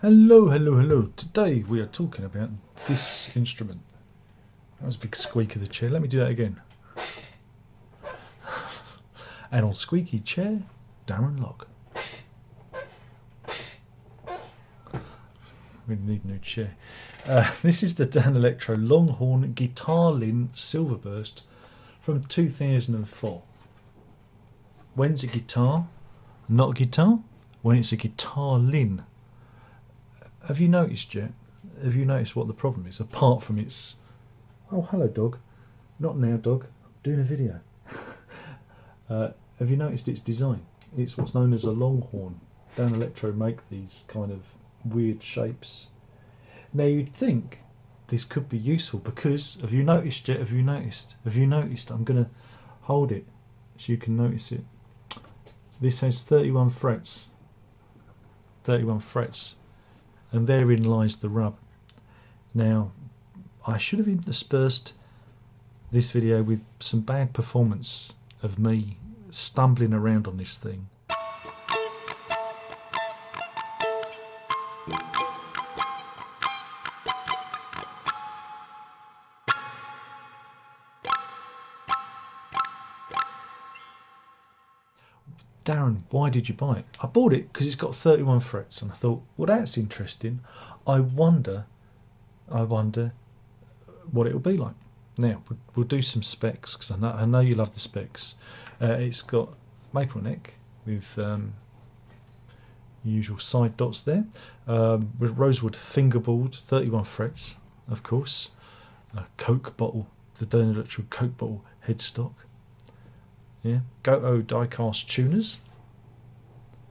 Hello, hello, hello. Today we are talking about this instrument. That was a big squeak of the chair. Let me do that again. And on squeaky chair, Darren Locke. We need a new chair. This is the Danelectro Longhorn Guitarlin Silverburst from 2004. When's a guitar not a guitar? When it's a Guitarlin. Have you noticed yet? Have you noticed what the problem is? Apart from its... Oh, hello, dog. Not now, dog. I'm doing a video. Have you noticed its design? It's what's known as a Longhorn. Danelectro make these kind of weird shapes. Now, you'd think this could be useful because... Have you noticed yet? Have you noticed? Have you noticed? I'm going to hold it so you can notice it. This has 31 frets. 31 frets. And therein lies the rub. Now, I should have interspersed this video with some bad performance of me stumbling around on this thing. Darren, why did you buy it? I bought it because it's got 31 frets, and I thought, well, that's interesting. I wonder what it'll be like. Now, we'll do some specs because I know you love the specs. It's got maple neck with usual side dots there, with rosewood fingerboard, 31 frets, of course. A Coke bottle, the Danelectro Coke bottle headstock. Yeah, Goto die-cast tuners.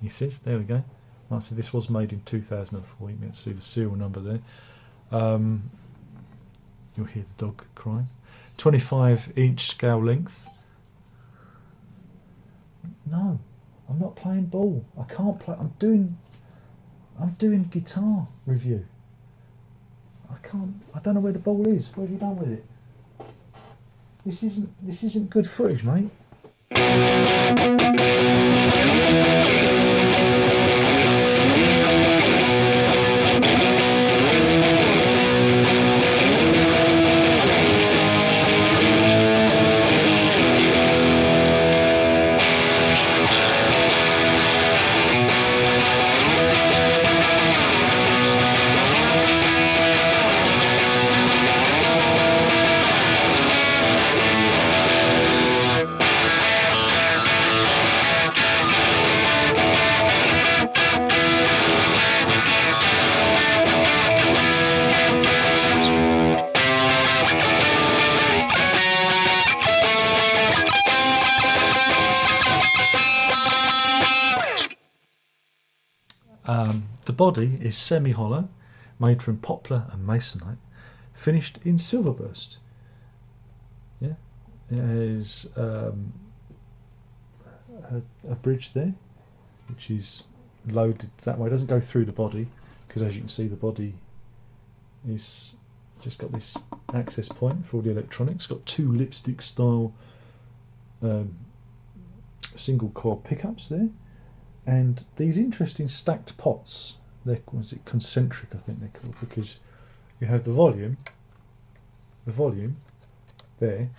He says, there we go. Right, so this was made in 2004. You can see the serial number there. You'll hear the dog crying. 25-inch scale length. No, I'm not playing ball. I can't play. I'm doing guitar review. I can't. I don't know where the ball is. What have you done with it? This isn't good footage, mate. The body is semi-hollow, made from poplar and masonite, finished in Silverburst. Yeah, there's a bridge there, which is loaded that way. It doesn't go through the body because, as you can see, the body is just got this access point for all the electronics. It's got two lipstick style single coil pickups there. And these interesting stacked pots, they're concentric, I think they're called, because you have the volume there,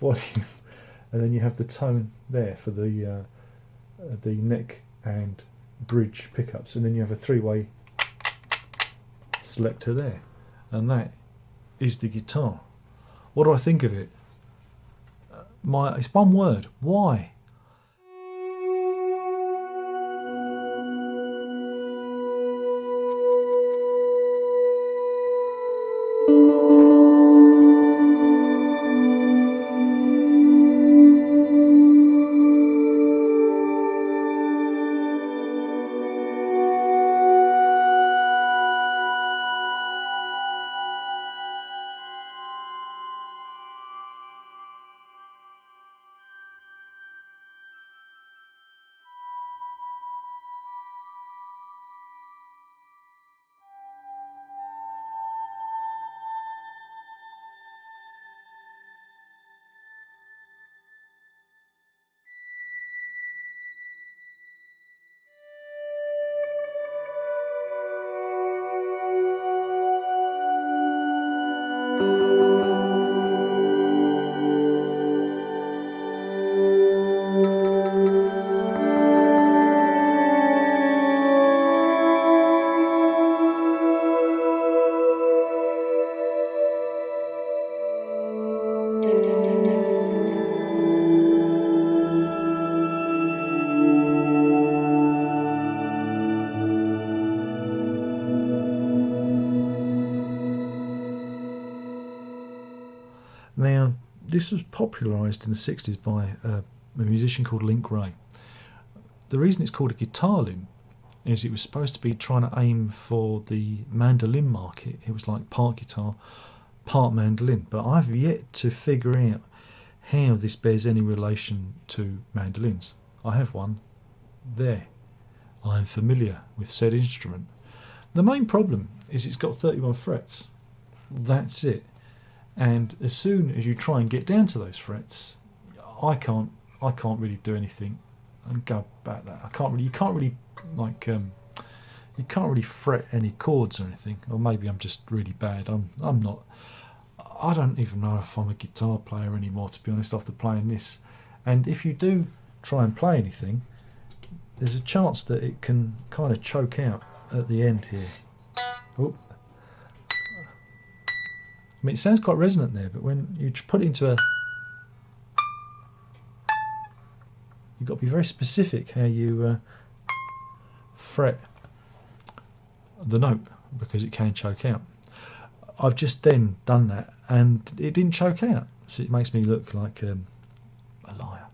volume, and then you have the tone there for the neck and bridge pickups, and then you have a three-way selector there, and that is the guitar. What do I think of it? It's one word. Why? This was popularised in the 60s by a musician called Link Ray. The reason it's called a guitarlin is it was supposed to be trying to aim for the mandolin market. It was like part guitar, part mandolin. But I've yet to figure out how this bears any relation to mandolins. I have one there. I am familiar with said instrument. The main problem is it's got 31 frets. That's it. And as soon as you try and get down to those frets, I can't really do anything and go back that. You can't really fret any chords or anything. Or maybe I'm just really bad. I'm not. I don't even know if I'm a guitar player anymore, to be honest, after playing this. And if you do try and play anything, there's a chance that it can kind of choke out at the end here. Oh. I mean, it sounds quite resonant there, but when you put it into a... You've got to be very specific how you fret the note, because it can choke out. I've just then done that, and it didn't choke out, so it makes me look like a liar.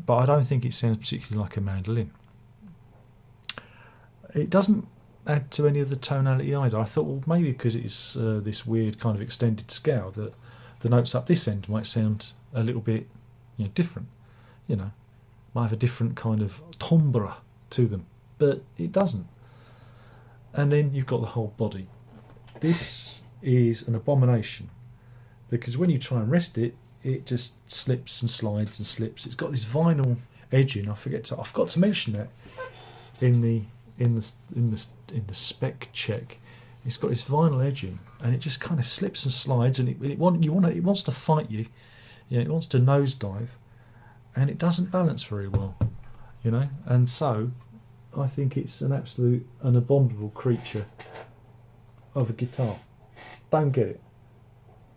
But I don't think it sounds particularly like a mandolin. It doesn't add to any of the tonality either. I thought, well, maybe because it's this weird kind of extended scale, that the notes up this end might sound a little bit, different. Might have a different kind of timbre to them, but it doesn't. And then you've got the whole body. This is an abomination, because when you try and rest it, it just slips and slides and slips. It's got this vinyl edging. I forgot to mention that in the spec check. It's got this vinyl edging, and it just kind of slips and slides, and it wants to fight you. It wants to nosedive, and it doesn't balance very well, And so, I think it's an abominable creature of a guitar. Don't get it.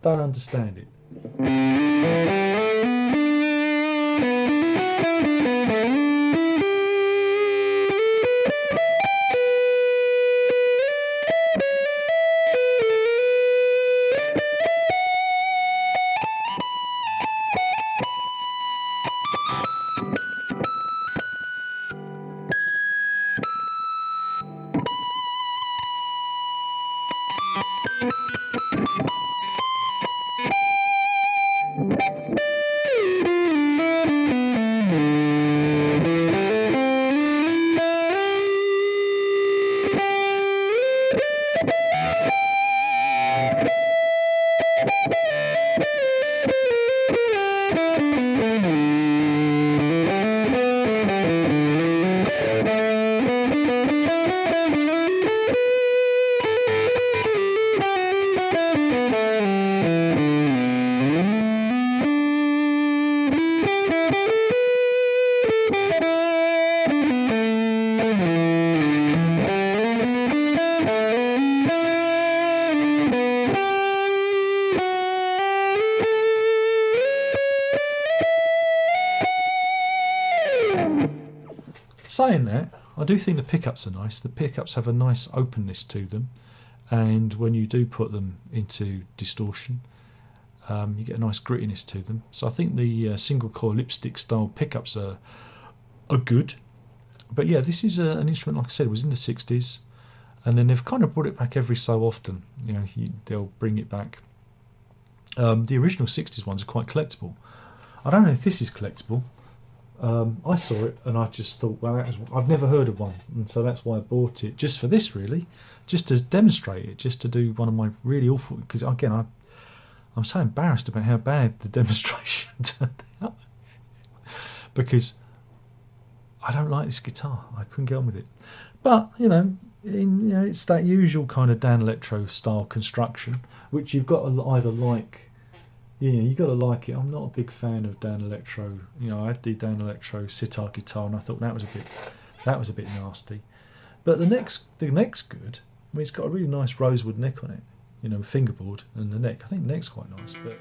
Don't understand it. Saying that, I do think the pickups are nice. The pickups have a nice openness to them, and when you do put them into distortion, you get a nice grittiness to them. So I think the single coil lipstick style pickups are good. But yeah, this is an instrument, like I said, it was in the 60s, and then they've kind of brought it back every so often. They'll bring it back. The original 60s ones are quite collectible. I don't know if this is collectible. I saw it and I just thought, well, I've never heard of one, and so that's why I bought it, just for this, really, just to demonstrate it, just to do one of my really awful, because again, I'm so embarrassed about how bad the demonstration turned out, because I don't like this guitar. I couldn't get on with it, but it's that usual kind of Danelectro style construction, which you've got to either like You got to like it. I'm not a big fan of Danelectro. You know, I had the Danelectro sitar guitar, and I thought that was a bit nasty. But the neck's good. I mean, it's got a really nice rosewood neck on it. You know, fingerboard and the neck. I think the neck's quite nice, but.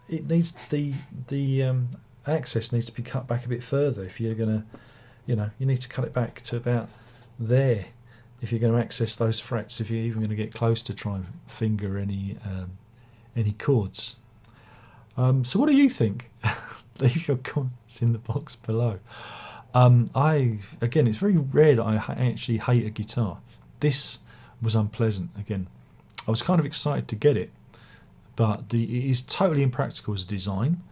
It needs the access needs to be cut back a bit further if you're gonna, you need to cut it back to about there if you're going to access those frets. If you're even going to get close to try and finger any chords. So what do you think? Leave your comments in the box below. Again, it's very rare that I actually hate a guitar. This was unpleasant. Again, I was kind of excited to get it. But it is totally impractical as a design,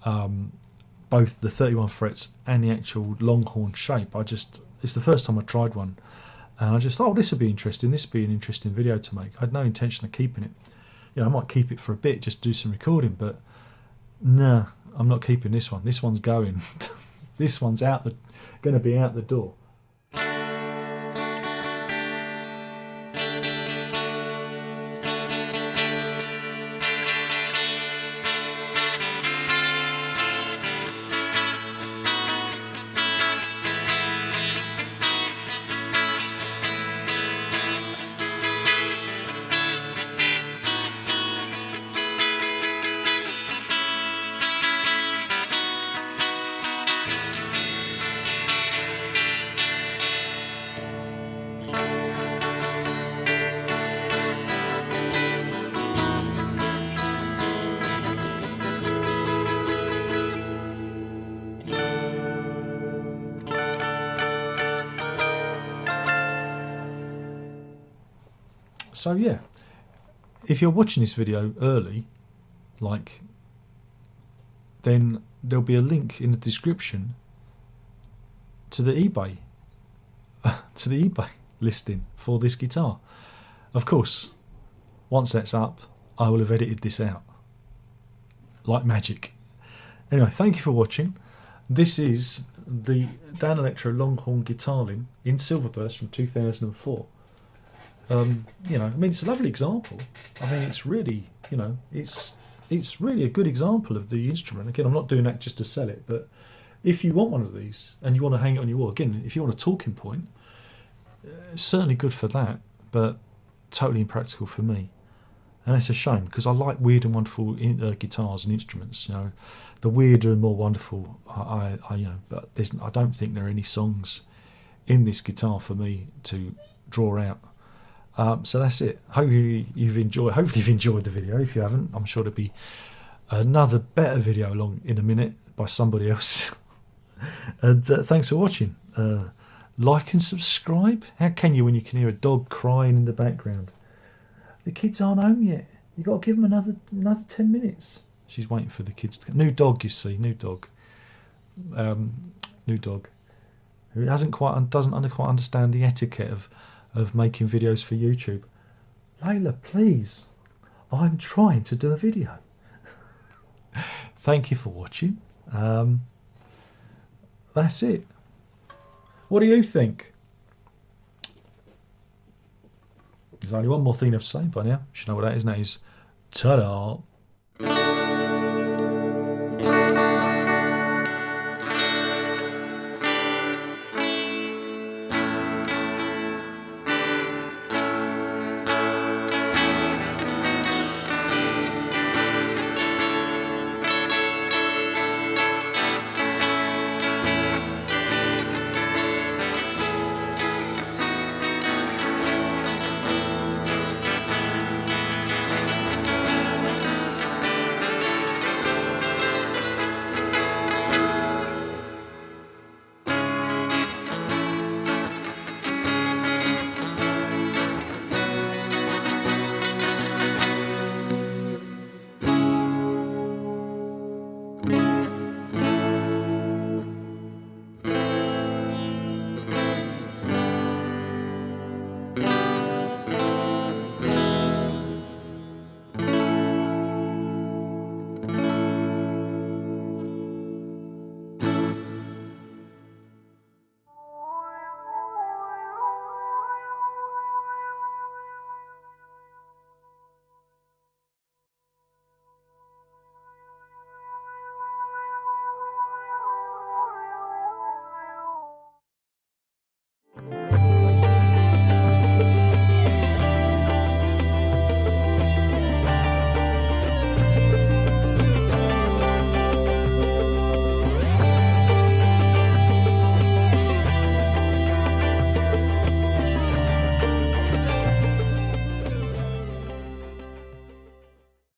both the 31 frets and the actual Longhorn shape. It's the first time I tried one, and I just thought, this would be interesting. This would be an interesting video to make. I had no intention of keeping it. I might keep it for a bit, just do some recording, but nah, I'm not keeping this one. This one's going. This one's going to be out the door. So yeah, if you're watching this video early, then there'll be a link in the description to the eBay listing for this guitar. Of course, once that's up, I will have edited this out like magic. Anyway, thank you for watching. This is the Danelectro Longhorn Guitarlin in Silverburst from 2004. It's a lovely example. I mean, it's really, it's really a good example of the instrument. Again, I'm not doing that just to sell it, but if you want one of these and you want to hang it on your wall, again, if you want a talking point, it's certainly good for that, but totally impractical for me. And it's a shame, because I like weird and wonderful guitars and instruments. The weirder and more wonderful, but I don't think there are any songs in this guitar for me to draw out. So that's it. Hopefully you've enjoyed the video. If you haven't, I'm sure there'll be another better video along in a minute by somebody else. And thanks for watching. Like and subscribe. How can you when you can hear a dog crying in the background? The kids aren't home yet. You've got to give them another 10 minutes. She's waiting for the kids to come. New dog, you see. New dog. New dog. Who doesn't quite understand the etiquette of making videos for YouTube. Layla, please. I'm trying to do a video. Thank you for watching. That's it. What do you think? There's only one more thing I have to say by now. You should know what that is. And that is ta-da.